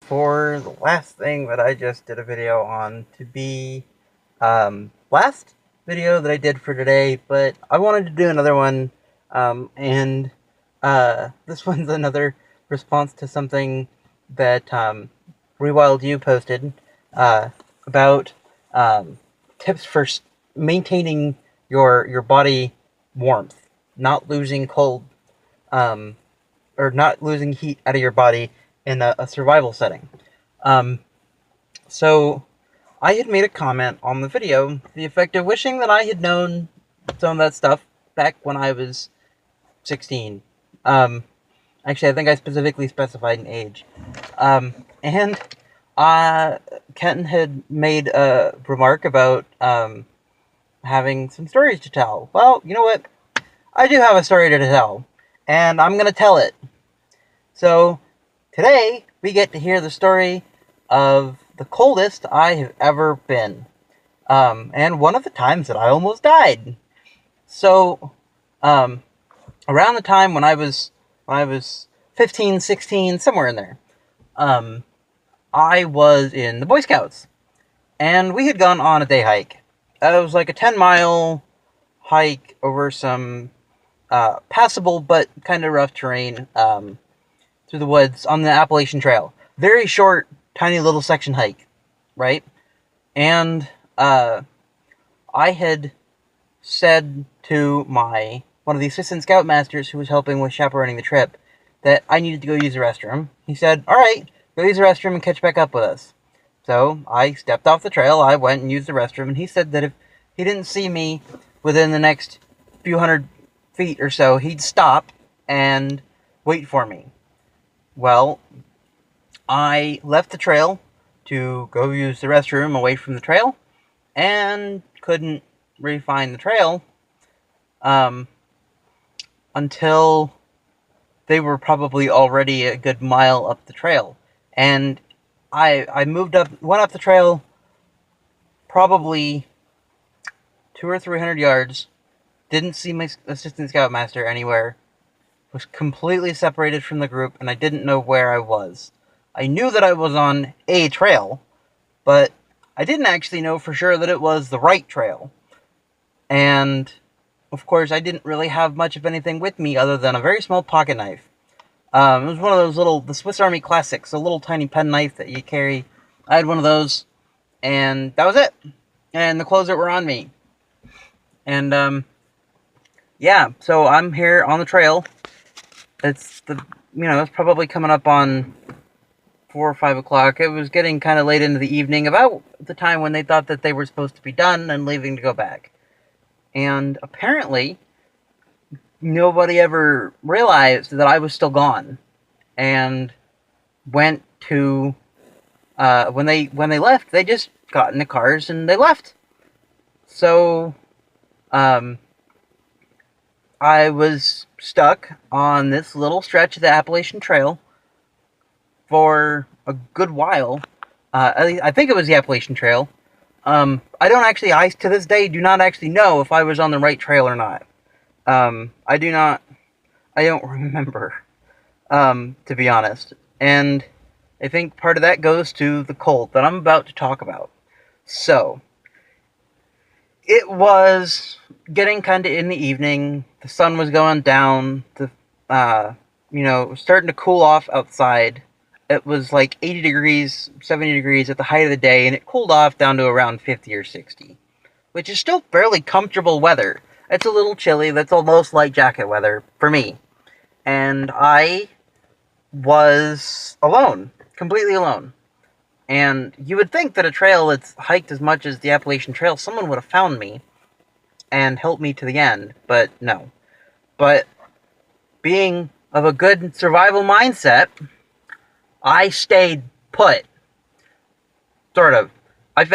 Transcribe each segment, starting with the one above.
for the last thing that I just did a video on to be last video that I did for today, but I wanted to do another one, and this one's another response to something that Rewild You posted about tips for maintaining your body warmth, not losing cold, um, or not losing heat out of your body in a survival setting. Um, so I had made a comment on the video to the effect of wishing that I had known some of that stuff back when I was 16. Actually, I think I specifically specified an age. And Kenton had made a remark about having some stories to tell. Well, you know what? I do have a story to tell, and I'm going to tell it. So, today, we get to hear the story of the coldest I have ever been. And one of the times that I almost died. So, around the time when I was 15, 16, somewhere in there, I was in the Boy Scouts. And we had gone on a day hike. It was like a 10-mile hike over some passable but kind of rough terrain through the woods on the Appalachian Trail. Very short, tiny little section hike, right? And I had said to one of the assistant scoutmasters who was helping with chaperoning the trip that I needed to go use the restroom. He said, "All right, go use the restroom and catch back up with us." So I stepped off the trail, I went and used the restroom, and he said that if he didn't see me within the next few hundred feet or so, he'd stop and wait for me. Well, I left the trail to go use the restroom away from the trail, and couldn't re-find the trail until they were probably already a good mile up the trail. And I went up the trail probably 200 or 300 yards, didn't see my assistant scoutmaster anywhere, was completely separated from the group, and I didn't know where I was. I knew that I was on a trail, but I didn't actually know for sure that it was the right trail. And, of course, I didn't really have much of anything with me other than a very small pocket knife. It was one of those the Swiss Army classics, a little tiny pen knife that you carry. I had one of those, and that was it. And the clothes that were on me. And, yeah, so I'm here on the trail. It's it's probably coming up on 4 or 5 o'clock. It was getting kind of late into the evening, about the time when they thought that they were supposed to be done and leaving to go back. And apparently, nobody ever realized that I was still gone, and went to when they left, they just got in the cars and they left. So I was stuck on this little stretch of the Appalachian Trail for a good while. I think it was the Appalachian Trail. I to this day do not actually know if I was on the right trail or not. I don't remember, to be honest. And I think part of that goes to the cold that I'm about to talk about. So, it was getting kind of in the evening, the sun was going down, it was starting to cool off outside. It was like 80 degrees, 70 degrees at the height of the day, and it cooled off down to around 50 or 60, which is still fairly comfortable weather. It's a little chilly, that's almost light jacket weather for me. And I was alone, completely alone. And you would think that a trail that's hiked as much as the Appalachian Trail, someone would have found me and helped me to the end, but no. But being of a good survival mindset, I stayed put. Sort of. I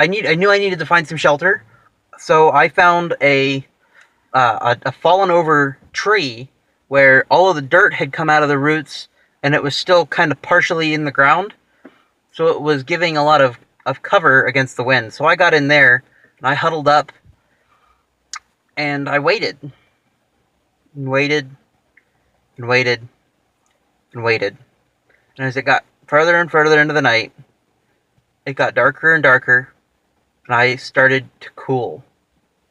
knew I needed to find some shelter, so I found a fallen over tree where all of the dirt had come out of the roots and it was still kind of partially in the ground. So it was giving a lot of cover against the wind. So I got in there and I huddled up and I waited. And waited. And waited. And waited. And as it got further and further into the night. It got darker and darker, and I started to cool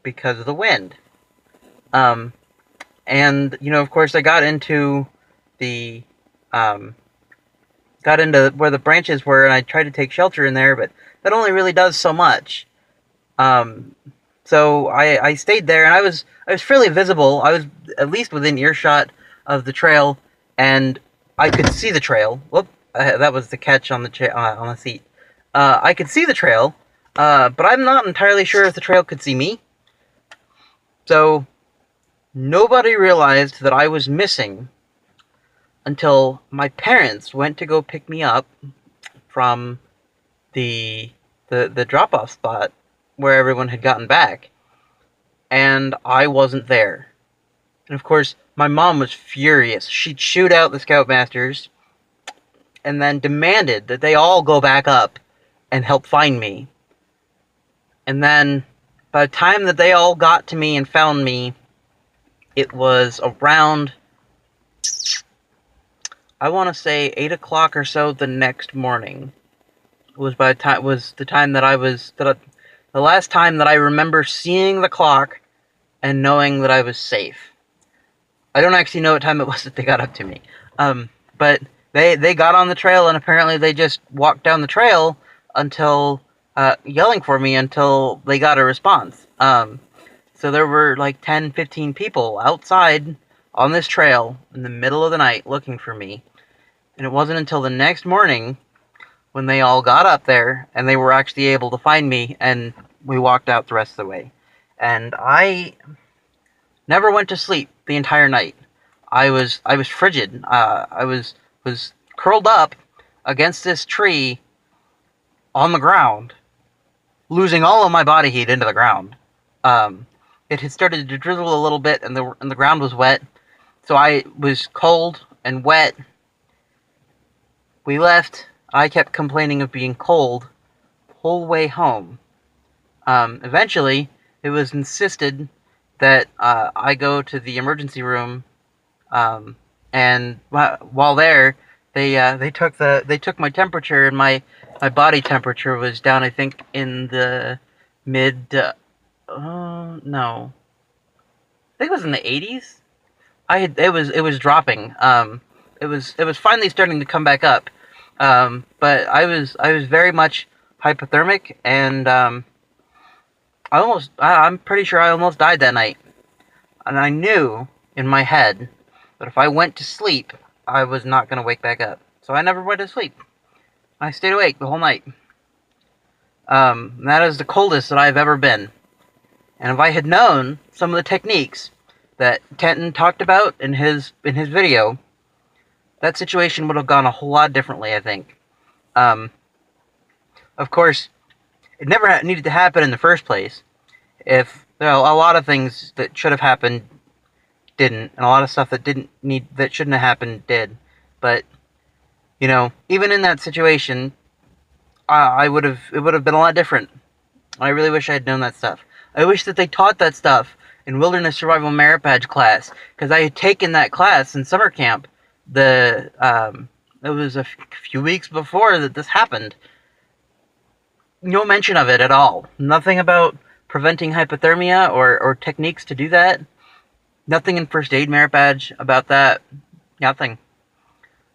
because of the wind. And, you know, of course, I got into the, got into where the branches were, and I tried to take shelter in there, but that only really does so much. So I stayed there, and I was fairly visible. I was at least within earshot of the trail, and I could see the trail. Whoop, that was the catch on the seat. I could see the trail, but I'm not entirely sure if the trail could see me. So nobody realized that I was missing until my parents went to go pick me up from the drop-off spot where everyone had gotten back, and I wasn't there. And of course, my mom was furious. She'd shoot out the Scoutmasters and then demanded that they all go back up and help find me. And then, by the time that they all got to me and found me, it was around, I want to say 8 o'clock or so the next morning. Was the time that the last time that I remember seeing the clock and knowing that I was safe. I don't actually know what time it was that they got up to me. But they got on the trail, and apparently they just walked down the trail until, yelling for me until they got a response. So there were like 10, 15 people outside on this trail in the middle of the night looking for me. And it wasn't until the next morning when they all got up there and they were actually able to find me, and we walked out the rest of the way. And I never went to sleep the entire night. I was frigid. I was curled up against this tree on the ground, losing all of my body heat into the ground. It had started to drizzle a little bit, and the ground was wet, so I was cold and wet. We left. I kept complaining of being cold the whole way home. Eventually, it was insisted that I go to the emergency room, and while there, they took my temperature, and my body temperature was down, I think, in the mid. No, I think it was in the 80s. It was dropping. It was finally starting to come back up. But I was very much hypothermic, and I'm pretty sure I almost died that night. And I knew in my head that if I went to sleep, I was not going to wake back up. So I never went to sleep. I stayed awake the whole night. That is the coldest that I've ever been. And if I had known some of the techniques that Tenton talked about in his video, that situation would have gone a whole lot differently, I think. Of course, it never needed to happen in the first place. If a lot of things that should have happened didn't, and a lot of stuff that shouldn't have happened did. But you know, even in that situation, it would have been a lot different. I really wish I had known that stuff. I wish that they taught that stuff in Wilderness Survival Merit Badge class, because I had taken that class in summer camp. It was a few weeks before that this happened. No mention of it at all. Nothing about preventing hypothermia or techniques to do that. Nothing in First Aid Merit Badge about that. Nothing.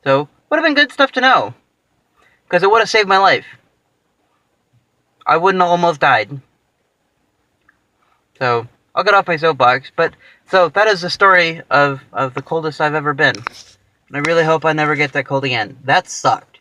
So, would have been good stuff to know, because it would have saved my life. I wouldn't have almost died. So, I'll get off my soapbox. So, that is the story of the coldest I've ever been. And I really hope I never get that cold again. That sucked.